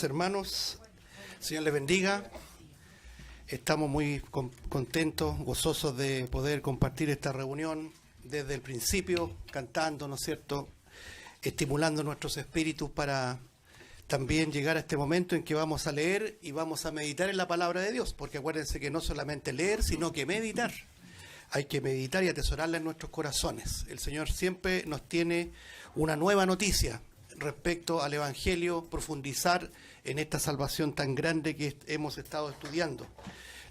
Hermanos, Señor les bendiga. Estamos muy contentos, gozosos de poder compartir esta reunión desde el principio, cantando, ¿no es cierto?, estimulando nuestros espíritus para también llegar a este momento en que vamos a leer y vamos a meditar en la palabra de Dios, porque acuérdense que no solamente leer, sino que meditar. Hay que meditar y atesorarla en nuestros corazones. El Señor siempre nos tiene una nueva noticia respecto al Evangelio, profundizar en esta salvación tan grande que hemos estado estudiando.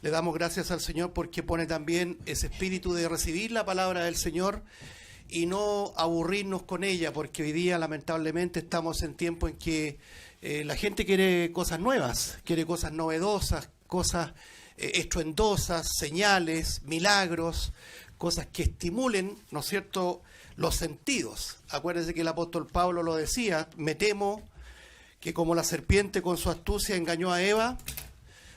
Le damos gracias al Señor porque pone también ese espíritu de recibir la palabra del Señor y no aburrirnos con ella, porque hoy día lamentablemente estamos en tiempo en que la gente quiere cosas nuevas, quiere cosas novedosas, cosas estruendosas, señales, milagros, cosas que estimulen, ¿no es cierto?, los sentidos. Acuérdense que el apóstol Pablo lo decía: me temo que como la serpiente con su astucia engañó a Eva,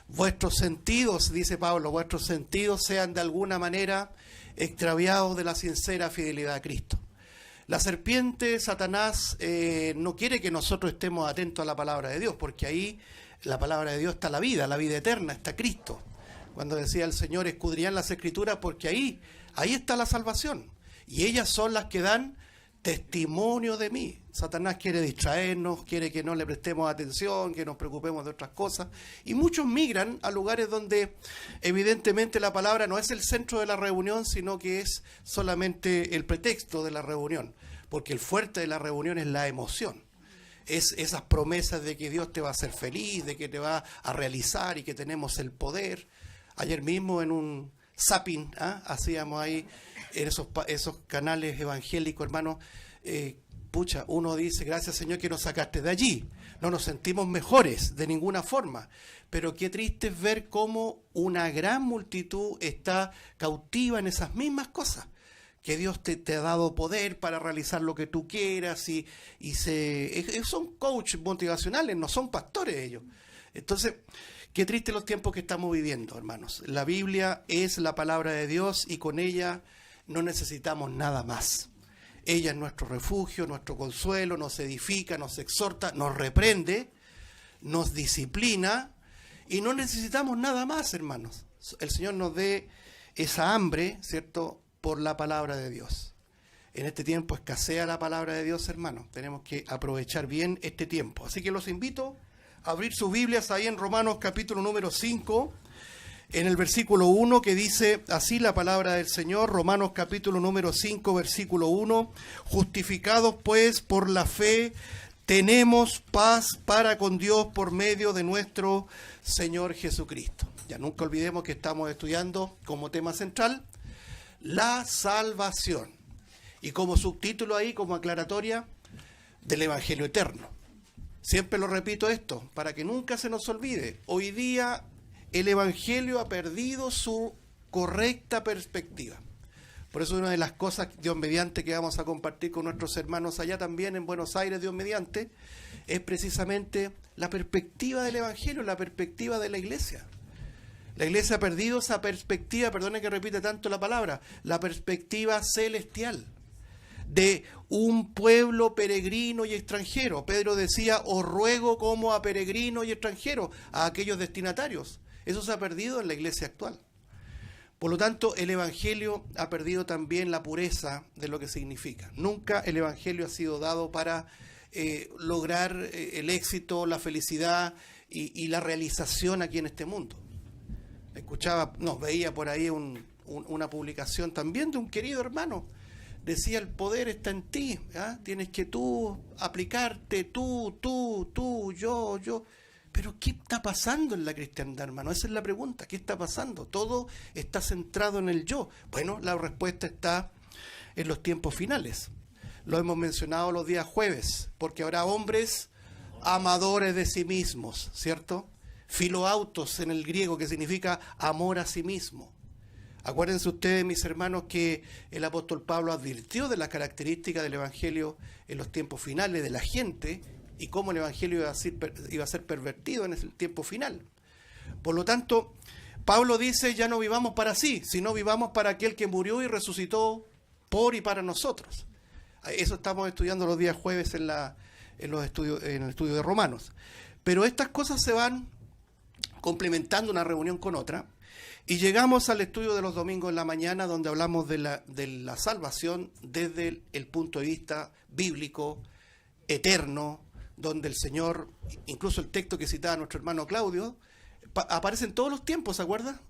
vuestros sentidos, dice Pablo, vuestros sentidos sean de alguna manera extraviados de la sincera fidelidad a Cristo. La serpiente, Satanás, no quiere que nosotros estemos atentos a la palabra de Dios, porque ahí la palabra de Dios está la vida eterna, está Cristo. Cuando decía el Señor, escudriñad las Escrituras, porque ahí está la salvación. Y ellas son las que dan testimonio de mí. Satanás quiere distraernos, quiere que no le prestemos atención, que nos preocupemos de otras cosas. Y muchos migran a lugares donde evidentemente la palabra no es el centro de la reunión, sino que es solamente el pretexto de la reunión. Porque el fuerte de la reunión es la emoción. Es esas promesas de que Dios te va a hacer feliz, de que te va a realizar y que tenemos el poder. Ayer mismo en un zapping, hacíamos ahí en esos canales evangélicos, hermanos, uno dice: gracias, Señor, que nos sacaste de allí. No nos sentimos mejores de ninguna forma, pero qué triste es ver cómo una gran multitud está cautiva en esas mismas cosas, que Dios te ha dado poder para realizar lo que tú quieras, y son coaches motivacionales, no son pastores ellos. Entonces, qué triste los tiempos que estamos viviendo, hermanos. La Biblia es la palabra de Dios y con ella no necesitamos nada más. Ella es nuestro refugio, nuestro consuelo, nos edifica, nos exhorta, nos reprende, nos disciplina y no necesitamos nada más, hermanos. El Señor nos dé esa hambre, ¿cierto?, por la palabra de Dios. En este tiempo escasea la palabra de Dios, hermanos. Tenemos que aprovechar bien este tiempo. Así que los invito a abrir sus Biblias ahí en Romanos capítulo número 5, en el versículo 1, que dice así la palabra del Señor. Romanos capítulo número 5, versículo 1. Justificados pues por la fe, tenemos paz para con Dios por medio de nuestro Señor Jesucristo. Ya nunca olvidemos que estamos estudiando como tema central la salvación. Y como subtítulo ahí, como aclaratoria, del Evangelio eterno. Siempre lo repito esto, para que nunca se nos olvide. Hoy día el Evangelio ha perdido su correcta perspectiva. Por eso una de las cosas, Dios mediante, que vamos a compartir con nuestros hermanos allá también en Buenos Aires, Dios mediante, es precisamente la perspectiva del Evangelio, la perspectiva de la iglesia. La iglesia ha perdido esa perspectiva, perdone que repite tanto la palabra, la perspectiva celestial, de un pueblo peregrino y extranjero. Pedro decía: os ruego como a peregrinos y extranjeros, a aquellos destinatarios. Eso se ha perdido en la iglesia actual. Por lo tanto, el Evangelio ha perdido también la pureza de lo que significa. Nunca el Evangelio ha sido dado para lograr el éxito, la felicidad y la realización aquí en este mundo. Veía por ahí una publicación también de un querido hermano decía, el poder está en ti, ¿ah? Tienes que tú aplicarte, tú, yo. Pero ¿qué está pasando en la cristiandad, hermano? Esa es la pregunta, ¿qué está pasando? Todo está centrado en el yo. Bueno, la respuesta está en los tiempos finales. Lo hemos mencionado los días jueves, porque habrá hombres amadores de sí mismos, ¿cierto? Filoautos en el griego, que significa amor a sí mismo. Acuérdense ustedes, mis hermanos, que el apóstol Pablo advirtió de las características del evangelio en los tiempos finales de la gente y cómo el evangelio iba a ser pervertido en el tiempo final. Por lo tanto, Pablo dice, ya no vivamos para sí, sino vivamos para aquel que murió y resucitó por y para nosotros. Eso estamos estudiando los días jueves en el estudio de Romanos. Pero estas cosas se van complementando una reunión con otra, y llegamos al estudio de los domingos en la mañana, donde hablamos de la salvación desde el punto de vista bíblico, eterno, donde el Señor, incluso el texto que citaba nuestro hermano Claudio, aparece en todos los tiempos, ¿se acuerda?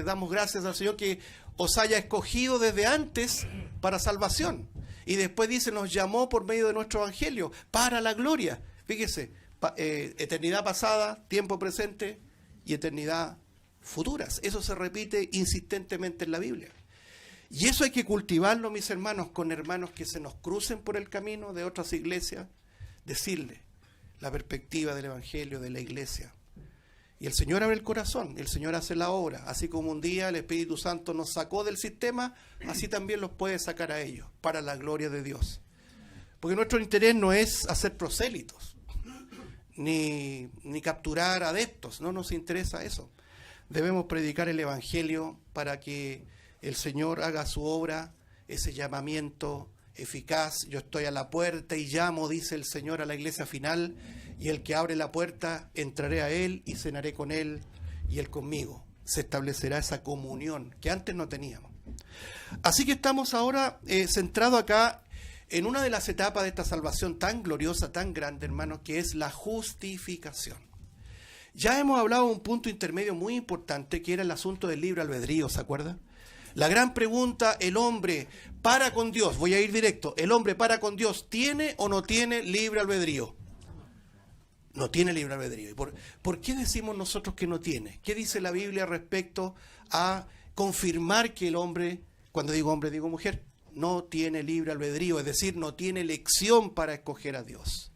Damos gracias al Señor que os haya escogido desde antes para salvación. Y después dice, nos llamó por medio de nuestro evangelio para la gloria. Fíjese, eternidad pasada, tiempo presente y eternidad futuras. Eso se repite insistentemente en la Biblia. Y eso hay que cultivarlo, mis hermanos, con hermanos que se nos crucen por el camino de otras iglesias, decirle la perspectiva del evangelio, de la iglesia. Y el Señor abre el corazón, el Señor hace la obra. Así como un día el Espíritu Santo nos sacó del sistema, así también los puede sacar a ellos, para la gloria de Dios. Porque nuestro interés no es hacer prosélitos, ni capturar adeptos, no nos interesa eso. Debemos predicar el evangelio para que el Señor haga su obra, ese llamamiento eficaz. Yo estoy a la puerta y llamo, dice el Señor a la iglesia final, y el que abre la puerta, entraré a él y cenaré con él y él conmigo. Se establecerá esa comunión que antes no teníamos. Así que estamos ahora centrados acá en una de las etapas de esta salvación tan gloriosa, tan grande, hermanos, que es la justificación. Ya hemos hablado de un punto intermedio muy importante, que era el asunto del libre albedrío, ¿se acuerdan? La gran pregunta, ¿el hombre para con Dios? Voy a ir directo. ¿El hombre para con Dios tiene o no tiene libre albedrío? No tiene libre albedrío. ¿Y por qué decimos nosotros que no tiene? ¿Qué dice la Biblia respecto a confirmar que el hombre, cuando digo hombre digo mujer, no tiene libre albedrío? Es decir, no tiene elección para escoger a Dios.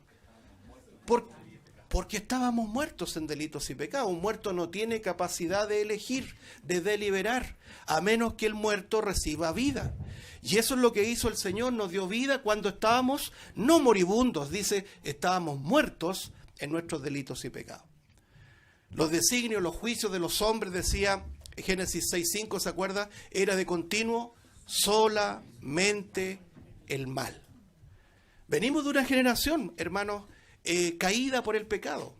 Porque estábamos muertos en delitos y pecados. Un muerto no tiene capacidad de elegir, de deliberar, a menos que el muerto reciba vida. Y eso es lo que hizo el Señor, nos dio vida cuando estábamos no moribundos, dice, estábamos muertos en nuestros delitos y pecados. Los designios, los juicios de los hombres, decía Génesis 6:5, ¿se acuerda? Era de continuo solamente el mal. Venimos de una generación, hermanos, caída por el pecado.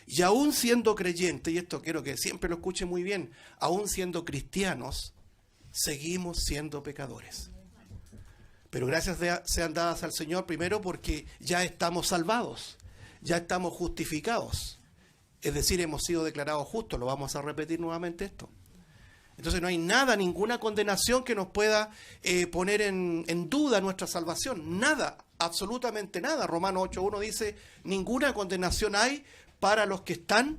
Y aún siendo creyentes, y esto quiero que siempre lo escuchen muy bien, aún siendo cristianos, seguimos siendo pecadores. Pero gracias sean dadas al Señor, primero porque ya estamos salvados, ya estamos justificados. Es decir, hemos sido declarados justos. Lo vamos a repetir nuevamente esto. Entonces no hay nada, ninguna condenación que nos pueda poner en duda nuestra salvación. Nada, absolutamente nada. Romanos 8:1 dice, ninguna condenación hay para los que están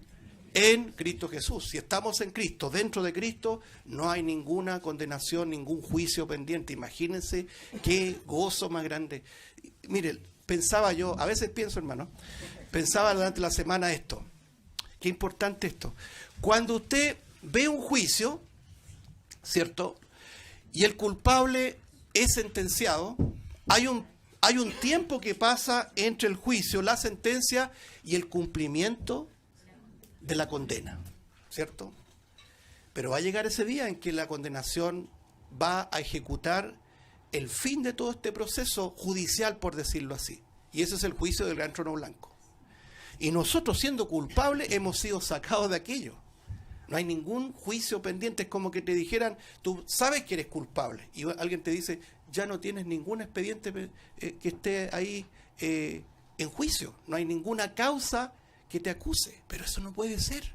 en Cristo Jesús. Si estamos en Cristo, dentro de Cristo, no hay ninguna condenación, ningún juicio pendiente. Imagínense qué gozo más grande. Mire, pensaba yo, a veces pienso, hermano, pensaba durante la semana esto. Qué importante esto. Cuando usted ve un juicio, ¿cierto? Y el culpable es sentenciado, hay un tiempo que pasa entre el juicio, la sentencia y el cumplimiento de la condena, ¿cierto? Pero va a llegar ese día en que la condenación va a ejecutar el fin de todo este proceso judicial, por decirlo así. Y ese es el juicio del gran trono blanco. Y nosotros, siendo culpables, hemos sido sacados de aquello. No hay ningún juicio pendiente. Es como que te dijeran, tú sabes que eres culpable. Y alguien te dice, ya no tienes ningún expediente que esté ahí en juicio. No hay ninguna causa que te acuse. Pero eso no puede ser.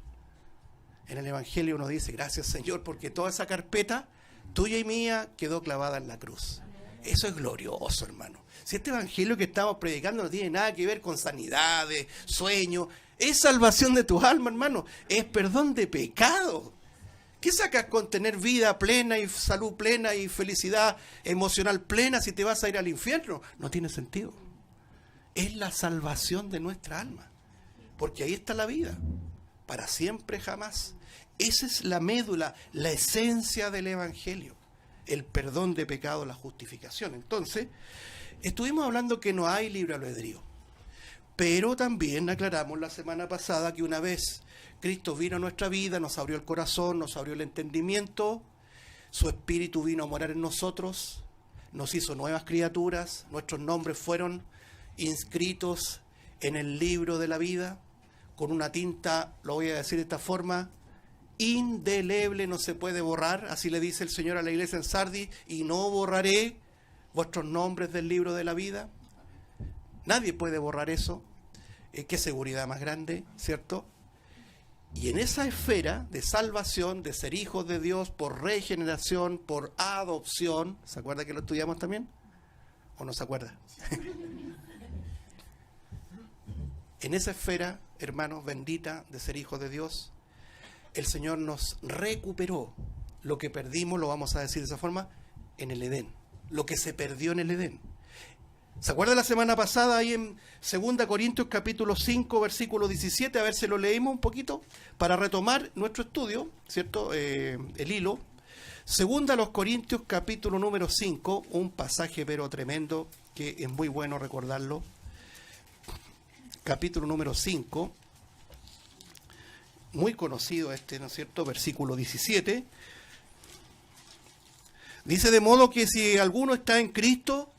En el Evangelio uno dice, gracias Señor, porque toda esa carpeta tuya y mía quedó clavada en la cruz. Eso es glorioso, hermano. Si este evangelio que estamos predicando no tiene nada que ver con sanidades, sueños, es salvación de tu alma, hermano. Es perdón de pecado. ¿Qué sacas con tener vida plena y salud plena y felicidad emocional plena si te vas a ir al infierno? No tiene sentido. Es la salvación de nuestra alma. Porque ahí está la vida. Para siempre, jamás. Esa es la médula, la esencia del evangelio. El perdón de pecado, la justificación. Entonces, estuvimos hablando que no hay libre albedrío. Pero también aclaramos la semana pasada que una vez Cristo vino a nuestra vida, nos abrió el corazón, nos abrió el entendimiento, su Espíritu vino a morar en nosotros, nos hizo nuevas criaturas, nuestros nombres fueron inscritos en el libro de la vida, con una tinta, lo voy a decir de esta forma, indeleble, no se puede borrar, así le dice el Señor a la iglesia en Sardis, y no borraré vuestros nombres del libro de la vida. Nadie puede borrar eso. Qué seguridad más grande, ¿cierto? Y en esa esfera de salvación, de ser hijos de Dios por regeneración, por adopción, ¿se acuerda que lo estudiamos también? ¿O no se acuerda? En esa esfera, hermanos, bendita de ser hijos de Dios, el Señor nos recuperó lo que perdimos, lo vamos a decir de esa forma, en el Edén. Lo que se perdió en el Edén. ¿Se acuerda la semana pasada ahí en 2 Corintios capítulo 5, versículo 17? A ver si lo leímos un poquito para retomar nuestro estudio, ¿cierto? El hilo. 2 Corintios capítulo número 5, un pasaje pero tremendo que es muy bueno recordarlo. Capítulo número 5, muy conocido ¿no es cierto? Versículo 17. Dice: de modo que si alguno está en Cristo,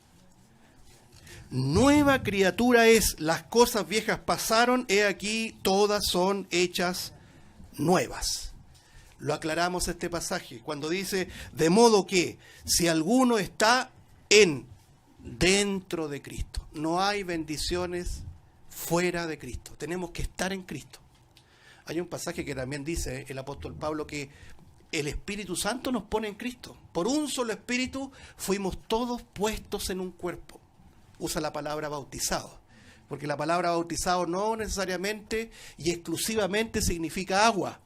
nueva criatura es, las cosas viejas pasaron, he aquí todas son hechas nuevas. Lo aclaramos este pasaje, cuando dice, de modo que si alguno está dentro de Cristo. No hay bendiciones fuera de Cristo, tenemos que estar en Cristo. Hay un pasaje que también dice el apóstol Pablo que el Espíritu Santo nos pone en Cristo. Por un solo Espíritu fuimos todos puestos en un cuerpo. Usa la palabra bautizado, porque la palabra bautizado no necesariamente y exclusivamente significa agua.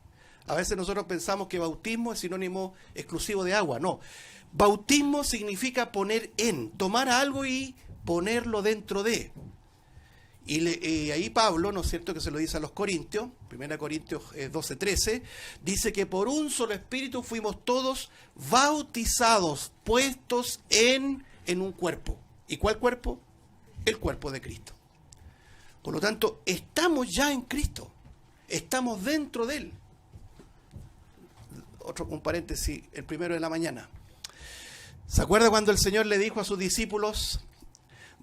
A veces nosotros pensamos que bautismo es sinónimo exclusivo de agua. No, bautismo significa poner tomar algo y ponerlo dentro de. Y ahí Pablo, ¿no es cierto?, que se lo dice a los Corintios, 1 Corintios 12:13, dice que por un solo Espíritu fuimos todos bautizados, puestos en un cuerpo. ¿Y cuál cuerpo? El cuerpo de Cristo. Por lo tanto, estamos ya en Cristo. Estamos dentro de Él. Un paréntesis, el primero de la mañana. ¿Se acuerda cuando el Señor le dijo a sus discípulos: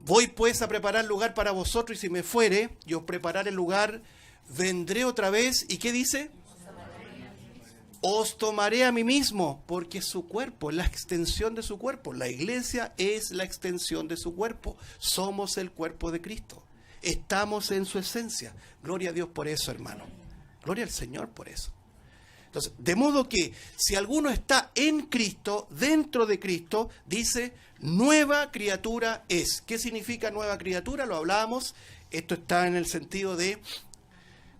voy pues a preparar lugar para vosotros, y si me fuere, y os prepararé el lugar, vendré otra vez, ¿y qué dice? Os tomaré a mí mismo, porque es su cuerpo, la extensión de su cuerpo. La iglesia es la extensión de su cuerpo. Somos el cuerpo de Cristo. Estamos en su esencia. Gloria a Dios por eso, hermano. Gloria al Señor por eso. Entonces, de modo que si alguno está en Cristo, dentro de Cristo, dice, nueva criatura es. ¿Qué significa nueva criatura? Lo hablábamos. Esto está en el sentido de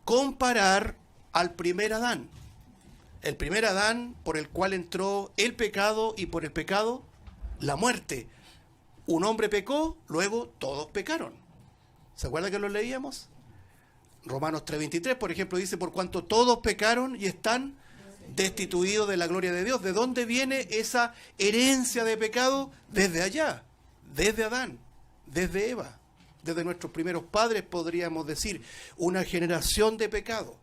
comparar al primer Adán. El primer Adán, por el cual entró el pecado y por el pecado la muerte. Un hombre pecó, luego todos pecaron. ¿Se acuerda que lo leíamos? Romanos 3:23, por ejemplo, dice, por cuanto todos pecaron y están destituidos de la gloria de Dios. ¿De dónde viene esa herencia de pecado? Desde allá, desde Adán, desde Eva, desde nuestros primeros padres, podríamos decir, una generación de pecado.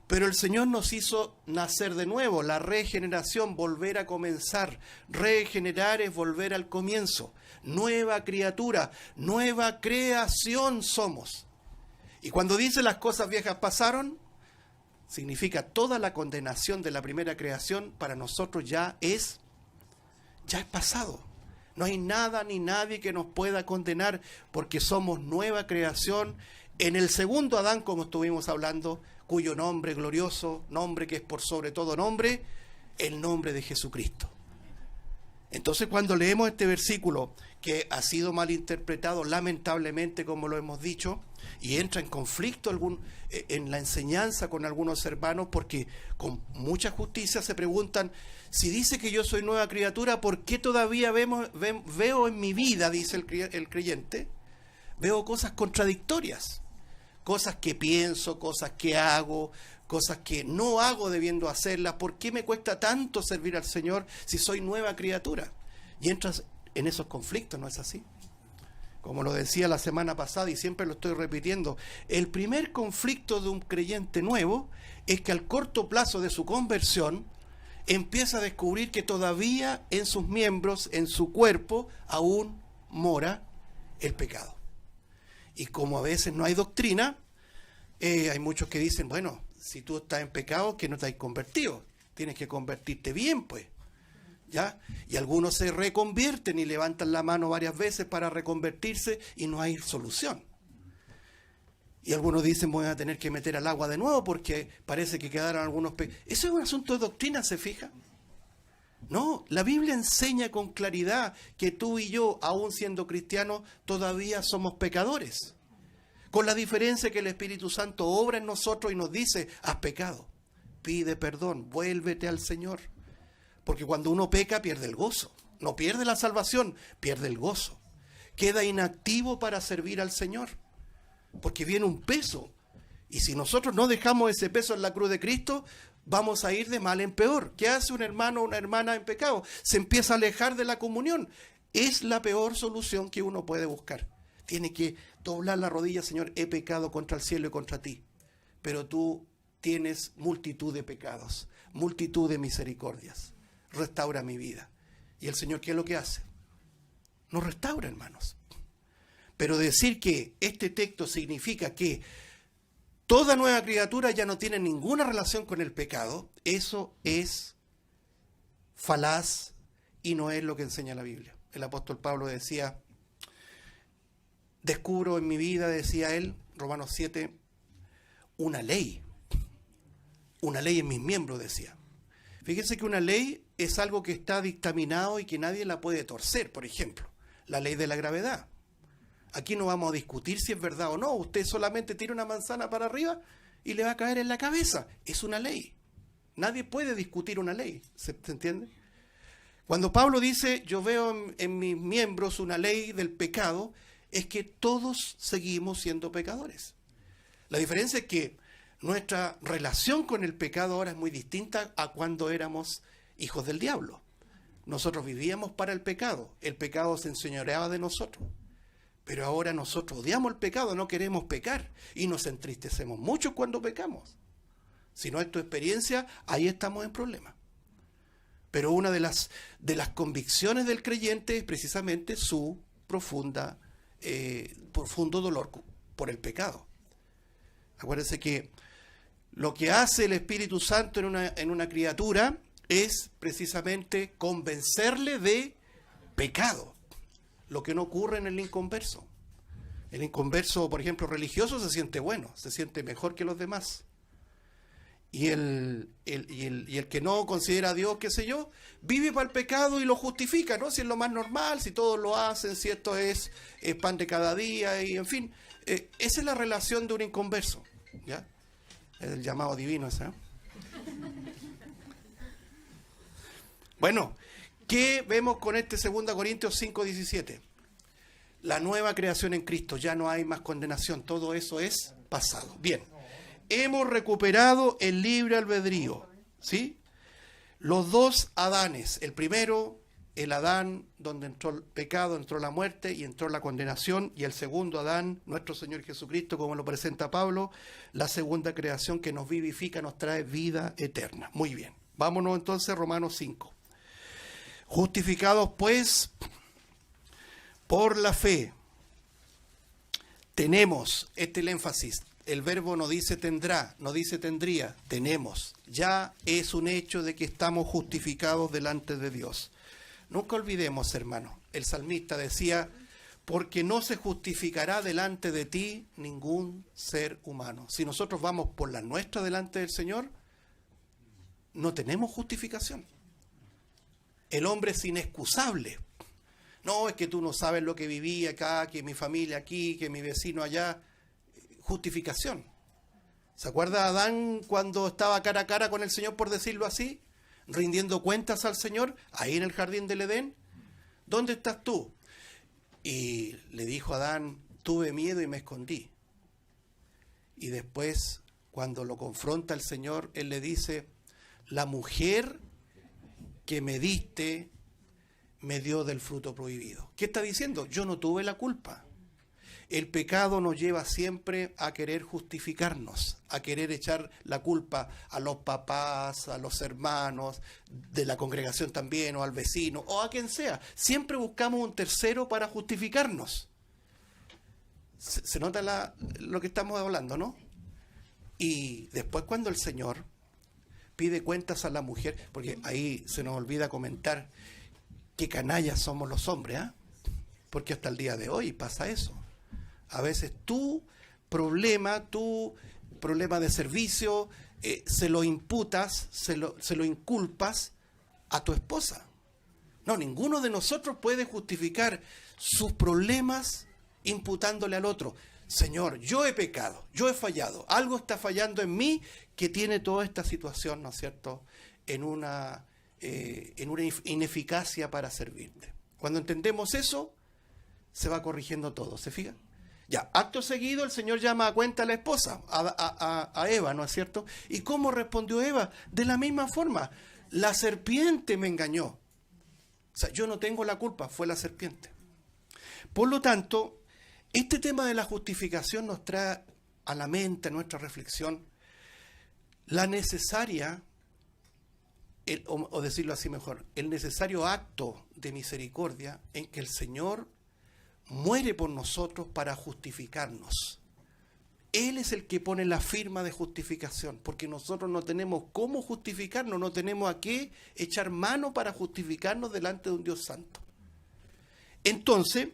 Pero el Señor nos hizo nacer de nuevo, la regeneración, volver a comenzar. Regenerar es volver al comienzo. Nueva criatura, nueva creación somos. Y cuando dice las cosas viejas pasaron, significa toda la condenación de la primera creación para nosotros ya es pasado. No hay nada ni nadie que nos pueda condenar porque somos nueva creación en el segundo Adán, como estuvimos hablando, cuyo nombre glorioso, nombre que es por sobre todo nombre, el nombre de Jesucristo. Entonces, cuando leemos este versículo, que ha sido malinterpretado lamentablemente, como lo hemos dicho, y entra en conflicto en la enseñanza con algunos hermanos, porque con mucha justicia se preguntan, si dice que yo soy nueva criatura, ¿por qué todavía veo en mi vida, dice el creyente, veo cosas contradictorias? Cosas que pienso, cosas que hago, cosas que no hago debiendo hacerlas. ¿Por qué me cuesta tanto servir al Señor si soy nueva criatura? Y entras en esos conflictos, ¿no es así? Como lo decía la semana pasada y siempre lo estoy repitiendo, el primer conflicto de un creyente nuevo es que al corto plazo de su conversión empieza a descubrir que todavía en sus miembros, en su cuerpo, aún mora el pecado. Y como a veces no hay doctrina, hay muchos que dicen, bueno, si tú estás en pecado, que no te has convertido, tienes que convertirte bien, pues, ¿ya? Y algunos se reconvierten y levantan la mano varias veces para reconvertirse y no hay solución. Y algunos dicen, voy a tener que meter al agua de nuevo porque parece que quedaron algunos pecados. Eso es un asunto de doctrina, ¿se fija? No, la Biblia enseña con claridad que tú y yo, aún siendo cristianos, todavía somos pecadores. Con la diferencia que el Espíritu Santo obra en nosotros y nos dice, has pecado, pide perdón, vuélvete al Señor. Porque cuando uno peca pierde el gozo, no pierde la salvación, pierde el gozo. Queda inactivo para servir al Señor, porque viene un peso. Y si nosotros no dejamos ese peso en la cruz de Cristo, vamos a ir de mal en peor. ¿Qué hace un hermano o una hermana en pecado? Se empieza a alejar de la comunión. Es la peor solución que uno puede buscar. Tiene que doblar la rodilla, Señor, he pecado contra el cielo y contra ti. Pero tú tienes multitud de pecados, multitud de misericordias. Restaura mi vida. ¿Y el Señor qué es lo que hace? Nos restaura, hermanos. Pero decir que este texto significa que toda nueva criatura ya no tiene ninguna relación con el pecado, eso es falaz y no es lo que enseña la Biblia. El apóstol Pablo decía, descubro en mi vida, decía él, Romanos 7, una ley en mis miembros, decía. Fíjense que una ley es algo que está dictaminado y que nadie la puede torcer. Por ejemplo, la ley de la gravedad. Aquí no vamos a discutir si es verdad o no. Usted solamente tira una manzana para arriba y le va a caer en la cabeza. Es una ley. Nadie puede discutir una ley. ¿Se entiende? Cuando Pablo dice, yo veo en mis miembros una ley del pecado, es que todos seguimos siendo pecadores. La diferencia es que nuestra relación con el pecado ahora es muy distinta a cuando éramos hijos del diablo. Nosotros vivíamos para el pecado se enseñoreaba de nosotros. Pero ahora nosotros odiamos el pecado, no queremos pecar y nos entristecemos mucho cuando pecamos. Si no es tu experiencia, ahí estamos en problemas. Pero una de las convicciones del creyente es precisamente su profundo dolor por el pecado. Acuérdense que lo que hace el Espíritu Santo en una criatura es precisamente convencerle de pecado. Lo que no ocurre en el inconverso. El inconverso, por ejemplo, religioso, se siente bueno, se siente mejor que los demás. Y el que no considera a Dios, qué sé yo, vive para el pecado y lo justifica, ¿no? Si es lo más normal, si todos lo hacen, si esto es pan de cada día, y en fin. Esa es la relación de un inconverso, ¿ya? Es el llamado divino ese, ¿no? Bueno, ¿qué vemos con este 2 Corintios 5:17? La nueva creación en Cristo, ya no hay más condenación, todo eso es pasado. Bien, hemos recuperado el libre albedrío, ¿sí? Los dos Adanes, el primero, el Adán donde entró el pecado, entró la muerte y entró la condenación, y el segundo Adán, nuestro Señor Jesucristo, como lo presenta Pablo, la segunda creación que nos vivifica, nos trae vida eterna. Muy bien, vámonos entonces a Romanos 5. Justificados pues por la fe, tenemos, este es el énfasis, el verbo no dice tendrá, no dice tendría, tenemos, ya es un hecho de que estamos justificados delante de Dios. Nunca olvidemos, hermanos, el salmista decía, porque no se justificará delante de ti ningún ser humano. Si nosotros vamos por la nuestra delante del Señor, no tenemos justificación. El hombre es inexcusable. No, es que tú no sabes lo que viví acá, que mi familia aquí, que mi vecino allá. Justificación. ¿Se acuerda Adán cuando estaba cara a cara con el Señor, por decirlo así? Rindiendo cuentas al Señor, ahí en el jardín del Edén. ¿Dónde estás tú? Y le dijo Adán, tuve miedo y me escondí. Y después, cuando lo confronta el Señor, Él le dice, la mujer que me diste me dio del fruto prohibido. ¿Qué está diciendo? Yo no tuve la culpa. El pecado nos lleva siempre a querer justificarnos, a querer echar la culpa a los papás, a los hermanos, de la congregación también, o al vecino, o a quien sea. Siempre buscamos un tercero para justificarnos. Se nota lo que estamos hablando, ¿no? Y después cuando el Señor pide cuentas a la mujer, porque ahí se nos olvida comentar qué canallas somos los hombres, ¿eh? Porque hasta el día de hoy pasa eso. A veces tu problema de servicio, se lo imputas, se lo inculpas a tu esposa. No, ninguno de nosotros puede justificar sus problemas imputándole al otro. Señor, yo he pecado, yo he fallado, algo está fallando en mí que tiene toda esta situación, ¿no es cierto?, en una ineficacia para servirte. Cuando entendemos eso, se va corrigiendo todo, ¿se fijan? Ya, acto seguido el Señor llama a cuenta a la esposa, a Eva, ¿no es cierto? ¿Y cómo respondió Eva? De la misma forma, la serpiente me engañó. O sea, yo no tengo la culpa, fue la serpiente. Por lo tanto, este tema de la justificación nos trae a la mente, a nuestra reflexión, la necesaria, o decirlo así mejor, el necesario acto de misericordia en que el Señor muere por nosotros para justificarnos. Él es el que pone la firma de justificación, porque nosotros no tenemos cómo justificarnos, no tenemos a qué echar mano para justificarnos delante de un Dios santo. Entonces,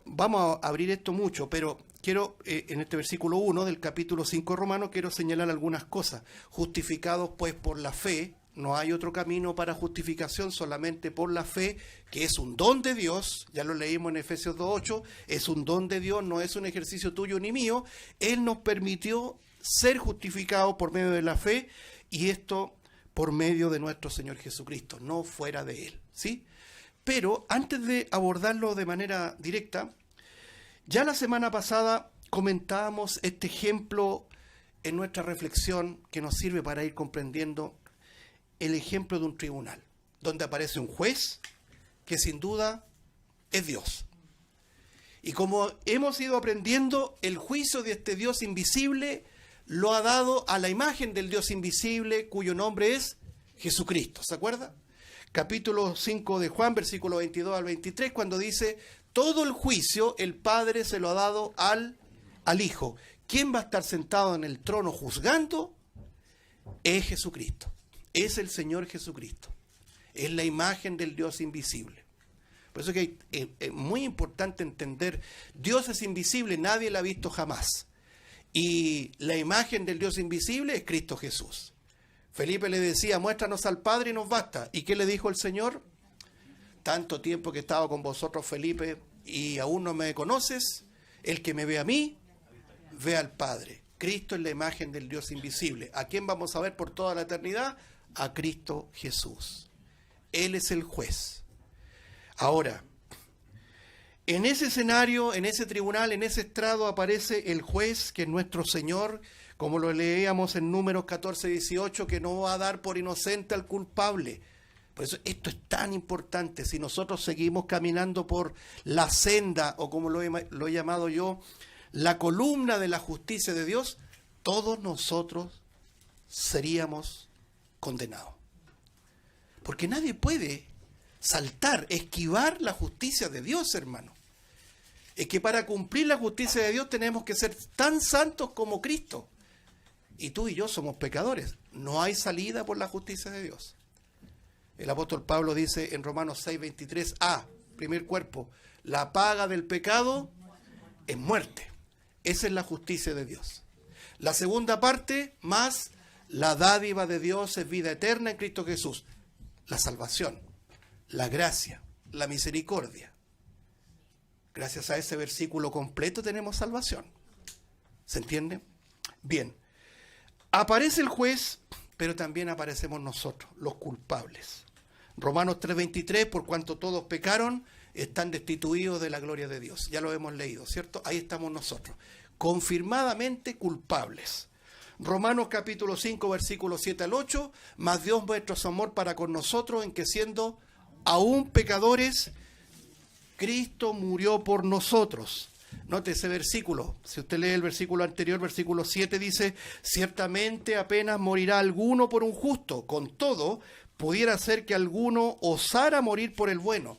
vamos a abrir esto mucho, pero quiero, en este versículo 1 del capítulo 5 de Romanos, quiero señalar algunas cosas. Justificados pues por la fe, no hay otro camino para justificación, solamente por la fe, que es un don de Dios, ya lo leímos en Efesios 2:8, es un don de Dios, no es un ejercicio tuyo ni mío. Él nos permitió ser justificados por medio de la fe, y esto por medio de nuestro Señor Jesucristo, no fuera de Él, ¿sí? Pero antes de abordarlo de manera directa, ya la semana pasada comentábamos este ejemplo en nuestra reflexión que nos sirve para ir comprendiendo el ejemplo de un tribunal, donde aparece un juez que sin duda es Dios. Y como hemos ido aprendiendo, el juicio de este Dios invisible lo ha dado a la imagen del Dios invisible, cuyo nombre es Jesucristo. ¿Se acuerda? Capítulo 5 de Juan, versículo 22 al 23, cuando dice, todo el juicio el Padre se lo ha dado al Hijo. ¿Quién va a estar sentado en el trono juzgando? Es Jesucristo. Es el Señor Jesucristo. Es la imagen del Dios invisible. Por eso que es muy importante entender, Dios es invisible, nadie lo ha visto jamás. Y la imagen del Dios invisible es Cristo Jesús. Felipe le decía, muéstranos al Padre y nos basta. ¿Y qué le dijo el Señor? Tanto tiempo que he estado con vosotros, Felipe, y aún no me conoces. El que me ve a mí, ve al Padre. Cristo es la imagen del Dios invisible. ¿A quién vamos a ver por toda la eternidad? A Cristo Jesús. Él es el juez. Ahora, en ese escenario, en ese tribunal, en ese estrado aparece el juez, que es nuestro Señor, como lo leíamos en Números 14:18, que no va a dar por inocente al culpable. Por eso esto es tan importante. Si nosotros seguimos caminando por la senda, o como lo he llamado yo, la columna de la justicia de Dios, todos nosotros seríamos condenados. Porque nadie puede saltar, esquivar la justicia de Dios, hermano. Es que para cumplir la justicia de Dios tenemos que ser tan santos como Cristo. Y tú y yo somos pecadores. No hay salida por la justicia de Dios. El apóstol Pablo dice en Romanos 6:23, primer cuerpo, la paga del pecado es muerte. Esa es la justicia de Dios. La segunda parte, más la dádiva de Dios es vida eterna en Cristo Jesús. la salvación, la gracia, la misericordia. Gracias a ese versículo completo tenemos salvación. ¿Se entiende? Bien. Aparece el juez, pero también aparecemos nosotros, los culpables. Romanos 3:23, por cuanto todos pecaron, están destituidos de la gloria de Dios. Ya lo hemos leído, ¿cierto? Ahí estamos nosotros, confirmadamente culpables. Romanos capítulo 5, versículos 7 al 8, mas Dios muestra su amor para con nosotros en que siendo aún pecadores, Cristo murió por nosotros. Note ese versículo. Si usted lee el versículo anterior, versículo 7, dice: ciertamente apenas morirá alguno por un justo, con todo, pudiera ser que alguno osara morir por el bueno.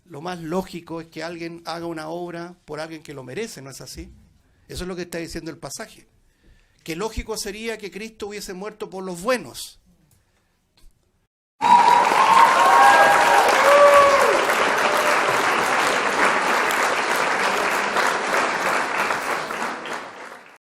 Lo más lógico es que alguien haga una obra por alguien que lo merece, ¿no es así? Eso es lo que está diciendo el pasaje. Que lógico sería que Cristo hubiese muerto por los buenos.